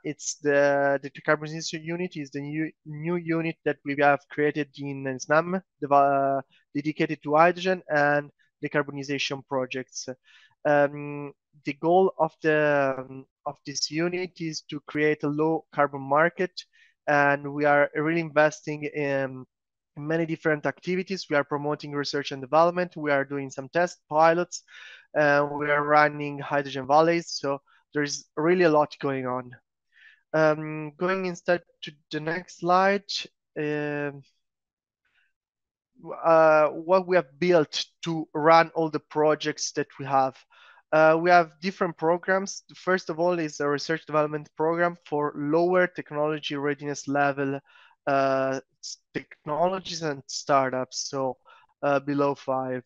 it's the decarbonization unit is the new unit that we have created in Snam, dedicated to hydrogen and decarbonization projects. The goal of this unit is to create a low carbon market, and we are really investing in many different activities. We are promoting research and development. We are doing some test pilots. We are running hydrogen valleys. So there's really a lot going on. Going instead to the next slide. What we have built to run all the projects that we have. We have different programs. First of all is a research development program for lower technology readiness level technologies and startups, so below 5.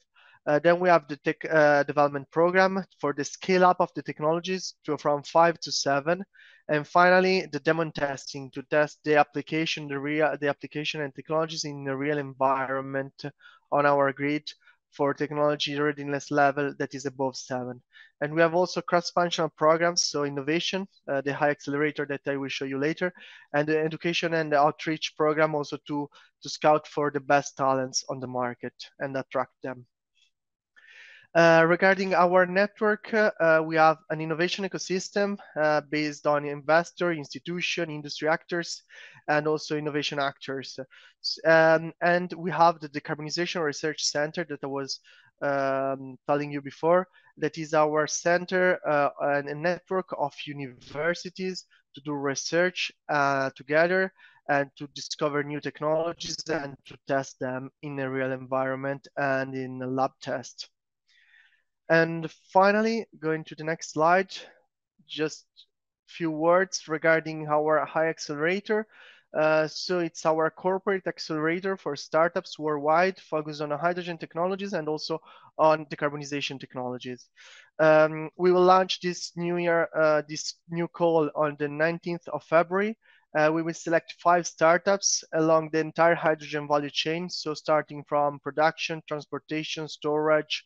Then we have the tech development program for the scale up of the technologies from 5 to 7. And finally, the demo testing to test the application, the application and technologies in a real environment on our grid for technology readiness level that is above 7. And we have also cross-functional programs, so innovation, the high accelerator that I will show you later, and the education and the outreach program also to scout for the best talents on the market and attract them. Regarding our network, we have an innovation ecosystem based on investor, institution, industry actors, and also innovation actors. And we have the Decarbonization Research Center that I was telling you before. That is our center and a network of universities to do research together and to discover new technologies and to test them in a real environment and in a lab test. And finally, going to the next slide, just a few words regarding our high accelerator. So it's our corporate accelerator for startups worldwide, focused on hydrogen technologies and also on decarbonization technologies. We will launch this new call on the 19th of February. We will select 5 startups along the entire hydrogen value chain. So starting from production, transportation, storage,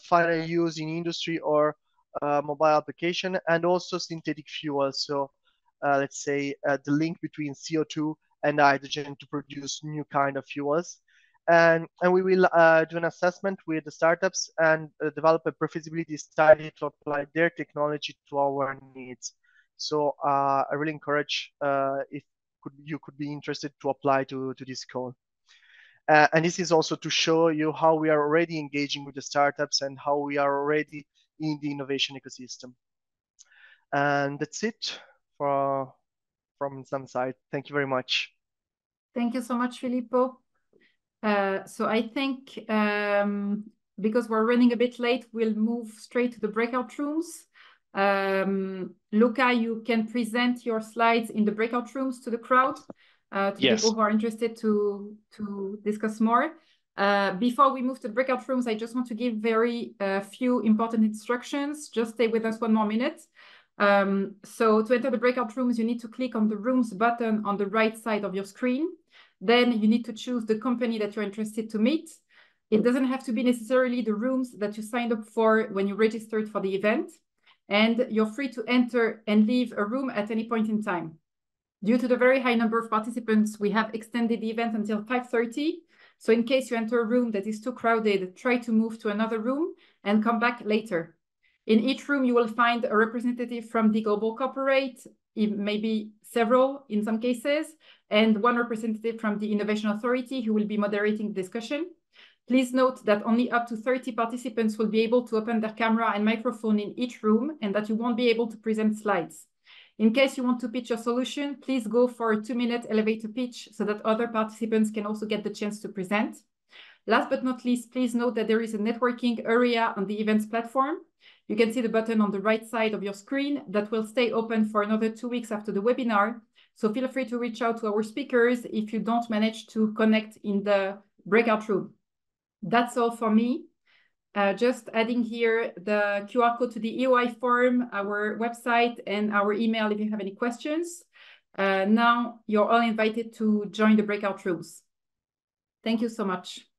final use in industry or mobile application, and also synthetic fuels. So let's say the link between CO2 and hydrogen to produce new kind of fuels. And we will do an assessment with the startups and develop a pre-feasibility study to apply their technology to our needs. So I really encourage if you could be interested to apply to this call. And this is also to show you how we are already engaging with the startups and how we are already in the innovation ecosystem. And that's it from some side. Thank you very much. Thank you so much, Filippo. So I think because we're running a bit late, we'll move straight to the breakout rooms. Luca, you can present your slides in the breakout rooms to the crowd, to people who are interested to discuss more. Before we move to the breakout rooms, I just want to give very few important instructions. Just stay with us 1 more minute. So to enter the breakout rooms, you need to click on the rooms button on the right side of your screen. Then you need to choose the company that you're interested to meet. It doesn't have to be necessarily the rooms that you signed up for when you registered for the event. And you're free to enter and leave a room at any point in time. Due to the very high number of participants, we have extended the event until 5:30. So in case you enter a room that is too crowded, try to move to another room and come back later. In each room, you will find a representative from the Global Corporate, maybe several in some cases, and 1 representative from the Innovation Authority who will be moderating the discussion. Please note that only up to 30 participants will be able to open their camera and microphone in each room, and that you won't be able to present slides. In case you want to pitch your solution, please go for a 2-minute elevator pitch so that other participants can also get the chance to present. Last but not least, please note that there is a networking area on the events platform. You can see the button on the right side of your screen that will stay open for another 2 weeks after the webinar. So feel free to reach out to our speakers if you don't manage to connect in the breakout room. That's all for me. Just adding here the QR code to the EOI form, our website, and our email if you have any questions. Now you're all invited to join the breakout rooms. Thank you so much.